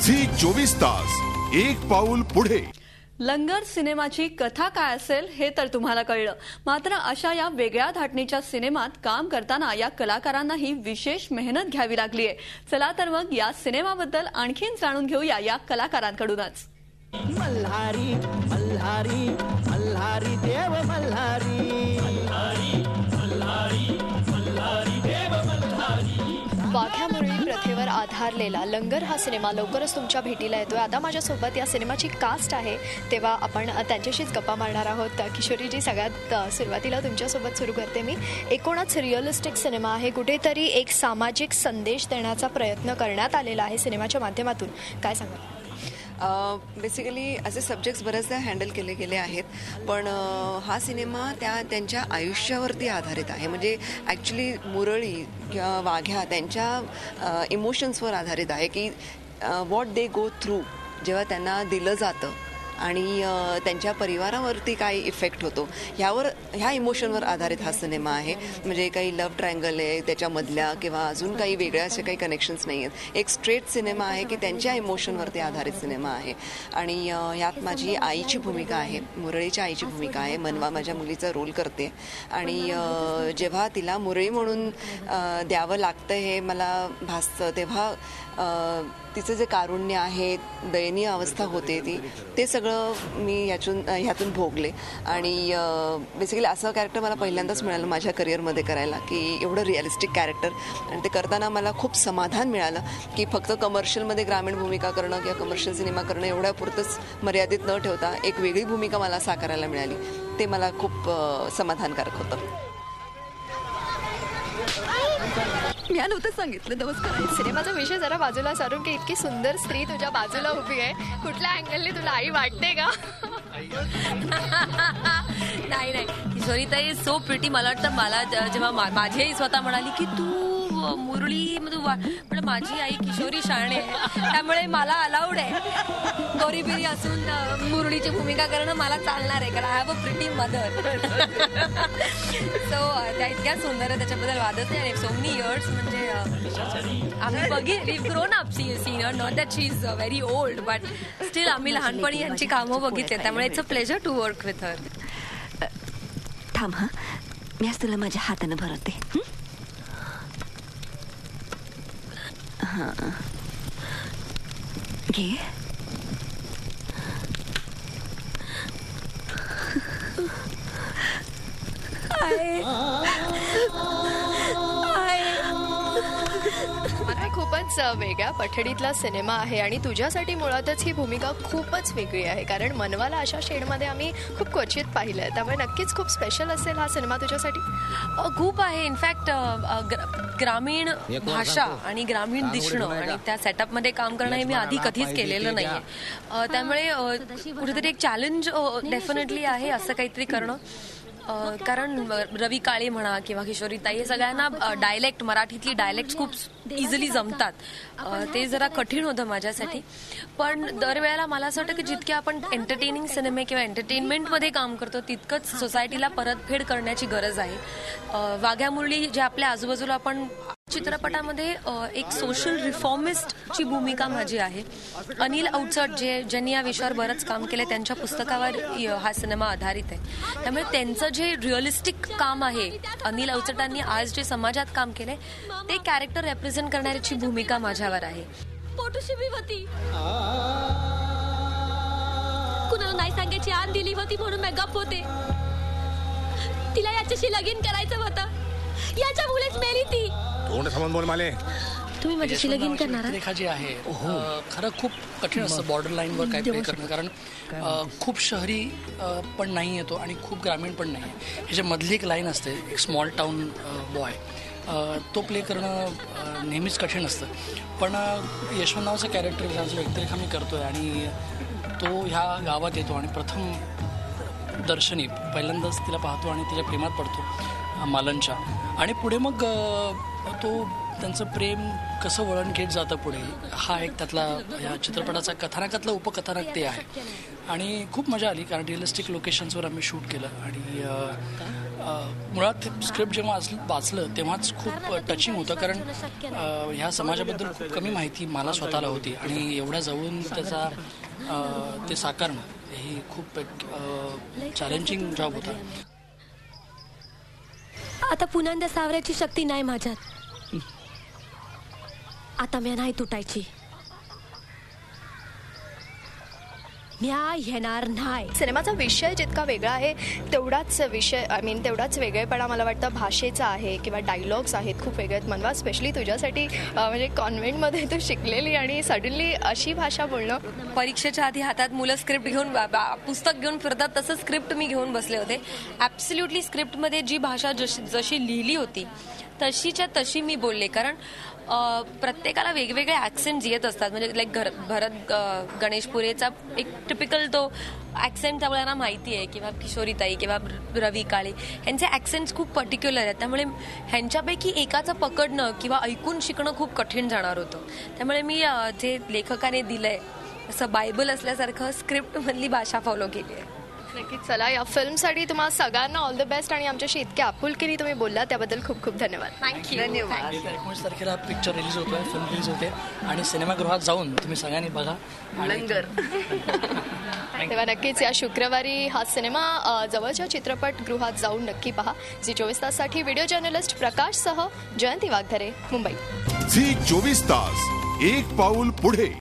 Zee 24 तास एक पाऊल पुढे. लंगर सिनेमाची कथा काय असेल हे तर तुम्हाला कळलं, मात्र अशा या वेगळ्या धाटणीच्या सिनेमात काम करताना या कलाकारांनाही विशेष मेहनत घ्यावी लागली आहे. चला तर मग या सिनेमाबद्दल आणखीन जाणून घेऊया या कलाकारांकडूनच. मल्हारी मल्हारी मल्हारी देव मल्हारी मल्हारी मल्हारी मल्हारी देव मल्हारी. वाघ्या मुरळी प्रथेवर आधारलेला लंगर हा सिनेमा लवकरच तुमच्या भेटीला येतोय. आता माझ्यासोबत या सिनेमाची कास्ट आहे, तेव्हा आपण त्यांच्याशीच गप्पा मारणार आहोत. किशोरीजी, सगळ्यात सुरुवातीला तुमच्यासोबत सुरू करते मी. एकूणच रिअलिस्टिक सिनेमा आहे, कुठेतरी एक सामाजिक संदेश देण्याचा प्रयत्न करण्यात आलेला आहे सिनेमाच्या माध्यमातून. काय सांगाल? बेसिकली असे सब्जेक्ट्स बऱ्याचदा हँडल केले गेले आहेत, पण हा सिनेमा त्यांच्या आयुष्यावरती आधारित आहे. म्हणजे ॲक्च्युली मुरळी किंवा वाघ्या त्यांच्या इमोशन्सवर आधारित आहे की व्हॉट दे गो थ्रू जेव्हा त्यांना दिलं जातं आणि त्यांच्या परिवारावरती काय इफेक्ट होतो ह्या इमोशनवर आधारित हा सिनेमा आहे. म्हणजे काही लव्ह ट्रायंगल आहे त्याच्यामधल्या किंवा अजून काही वेगळ्या असे काही कनेक्शन्स नाही आहेत. एक स्ट्रेट सिनेमा आहे की त्यांच्या इमोशनवरती आधारित सिनेमा आहे. आणि ह्यात माझी आईची भूमिका आहे, मुरळीच्या आईची भूमिका आहे. मनवा माझ्या मुलीचा रोल करते आणि जेव्हा तिला मुरळी म्हणून द्यावं लागतं हे मला भासतं, तेव्हा तिचं जे कारुण्य आहे, दयनीय अवस्था होते ते सगळं मी ह्यातून भोगले. आणि बेसिकली असं कॅरेक्टर मला पहिल्यांदाच मिळालं माझ्या करिअरमध्ये करायला, की एवढं रिअलिस्टिक कॅरेक्टर. आणि ते करताना मला खूप समाधान मिळालं की फक्त कमर्शियलमध्ये ग्रामीण भूमिका करणं किंवा कमर्शियल सिनेमा करणं एवढ्यापुरतंच मर्यादित न ठेवता एक वेगळी भूमिका मला साकारायला मिळाली. ते मला खूप समाधानकारक होतं. मी नव्हतं सांगितलं. नमस्कार. सिनेमाचा विषय जरा बाजूला सारून की इतकी सुंदर स्त्री तुझ्या बाजूला उभी आहे, कुठल्या अँगलने तुला आई वाटते का? नाही किशोरी ताई सो प्रिटी. मला वाटतं मला जेव्हा माझी आई स्वतः म्हणाली की तू मुरळी पण माझी आई किशोरी शाणे आहे, त्यामुळे मला अलाउड आहे गोरी बिरी असून मुरळीची भूमिका करणं मला चालणार आहे, कारण I have a pretty mother. So त्या इतक्या सुंदर आहे, त्याच्याबद्दल वादच नाही. आणि सो मेनी इयर्स म्हणजे आम्ही we grown up senior, not that she is very old, but still आम्ही लहानपणी यांची कामं बघितले, त्यामुळे it's a pleasure to work with her. थांब हा, मी आज तुला माझ्या हाताने भरवते. घे. खूपच वेगळ्या पठडीतला सिनेमा आहे आणि तुझ्यासाठी मुळातच ही भूमिका खूपच वेगळी आहे, कारण मनवाला अशा शेडमध्ये आम्ही खूप क्वचित पाहिलंय, त्यामुळे नक्कीच खूप स्पेशल असेल हा सिनेमा तुझ्यासाठी. खूप आहे. इनफॅक्ट ग्रामीण भाषा आणि ग्रामीण दिसणं आणि त्या सेटअपमध्ये काम करणं हे मी आधी कधीच केलेलं नाहीये, त्यामुळे कुठेतरी एक चॅलेंज डेफिनेटली आहे असं काहीतरी करणं. कारण रवी काळे म्हणा किंवा किशोरी ताई हे सगळ्यांना डायलेक्ट, मराठीतली डायलेक्ट खूप इझिली जमतात. ते जरा कठीण होतं माझ्यासाठी. पण दरवेळेला मला असं वाटतं की जितके आपण एंटरटेनिंग सिनेमे किंवा एंटरटेनमेंटमध्ये काम करतो तितकंच सोसायटीला परतफेड करण्याची गरज आहे. वाघ्या मुरळी जे आपल्या आजूबाजूला आपण चित्रपटामध्ये एक सोशल रिफॉर्मिस्टची भूमिका माझी आहे. अनिल अवचट ज्यांनी या विषयावर बरंच काम केलं, त्यांच्या पुस्तकावर हा सिनेमा आधारित आहे. त्यामुळे त्यांचं जे रिअलिस्टिक काम आहे, अनिल अवचटांनी आज जे समाजात काम केलंय ते कॅरेक्टर रेप्रेझेंट करण्याची भूमिका माझ्यावर आहे. फोटोशी बी होती, कुणाला नाही सांगायची आण दिली होती म्हणून मी गप्प होते. तिला याच्याशी लगीन करायचं होतं, याच्यामुळेच मेली ती. तोंड थांबून बोल माले. तुम्ही माझ्याशी लगीन करणार? रेखा जी आहे खरं खूप कठीण असतं बॉर्डर लाईनवर काय प्ले करणं, कारण खूप शहरी पण नाही येतो आणि खूप ग्रामीण पण नाही आहे. ह्याच्या मधली एक लाईन असते, एक स्मॉल टाऊन बॉय, तो प्ले करणं नेहमीच कठीण असतं. पण यशवंत नावाचं कॅरेक्टर ज्याचा व्यक्तिरेखा मी करतोय आणि तो ह्या गावात येतो आणि प्रथम दर्शनी पहिल्यांदाच तिला पाहतो आणि तिच्या प्रेमात पडतो मालनच्या. आणि पुढे मग तो त्यांचं प्रेम कसं वळण घेत जातं पुढे, हा एक त्यातला या चित्रपटाचा कथानकातलं उपकथानक ते आहे. आणि खूप मजा आली कारण रिअलिस्टिक लोकेशन्सवर आम्ही शूट केलं. आणि मुळात स्क्रिप्ट जेव्हा वाचलं तेव्हाच खूप टचिंग होतं, कारण ह्या समाजाबद्दल खूप कमी माहिती मला स्वतःला होती आणि एवढ्या जवळून त्याचा ते साकारणं ही खूप एक चॅलेंजिंग जॉब होता. आता पुन्हा सावरायची शक्ती नाही माझ्यात. आता मी नाही तुटायची. न्याय येणार नाही. सिनेमाचा विषय जितका वेगळा आहे तेवढाच विषय तेवढाच वेगळेपणा मला वाटतं भाषेचा आहे किंवा डायलॉग्स आहेत खूप वेगळे आहेत. मनवा स्पेशली तुझ्यासाठी म्हणजे कॉन्व्हेंटमध्ये तू शिकलेली आणि सडनली अशी भाषा बोलणं. परीक्षेच्या आधी हातात मुलं स्क्रिप्ट घेऊन पुस्तक घेऊन फिरतात तसं स्क्रिप्ट मी घेऊन बसले होते. ॲब्सल्युटली स्क्रिप्टमध्ये जी भाषा जशी लिहिली होती तशीच्या तशी मी बोलले, कारण प्रत्येकाला वेगवेगळे ॲक्सेंट येत असतात. म्हणजे लाईक भरत गणेशपुरेचा एक टिपिकल तो ॲक्सेंट त्यामुळे माहिती आहे, किंवा किशोरीताई किंवा रवी काळे यांचे ॲक्सेंट्स खूप पर्टिक्युलर आहेत. त्यामुळे ह्यांच्यापैकी एकाचं पकडणं किंवा ऐकून शिकणं खूप कठीण जाणार होतं. त्यामुळे मी जे लेखकाने दिलंय असं बायबल असल्यासारखं स्क्रिप्टमधली भाषा फॉलो केली आहे. नक्कीच. चला, या फिल्मसाठी तुम्हाला सगळ्यांना ऑल द बेस्ट आणि आमच्याशी इतक्या आपुलकीने तुम्ही बोलला त्याबद्दल खूप खूप धन्यवाद. थँक्यू. धन्यवाद. 19 तारखेला पिक्चर रिलीज होतोय, फिल्म रिलीज होते आणि सिनेमागृहात जाऊन तुम्ही सगळ्यांनी बघा. लंगर. तेव्हा नक्कीच या शुक्रवारी हा सिनेमा जवळच्या चित्रपटगृहात जाऊन नक्की पहा. झी 24 ताससाठी व्हिडिओ जर्नलिस्ट प्रकाशसह जयंती वाघधरे, मुंबई. झी 24 तास, एक पाऊल पुढे.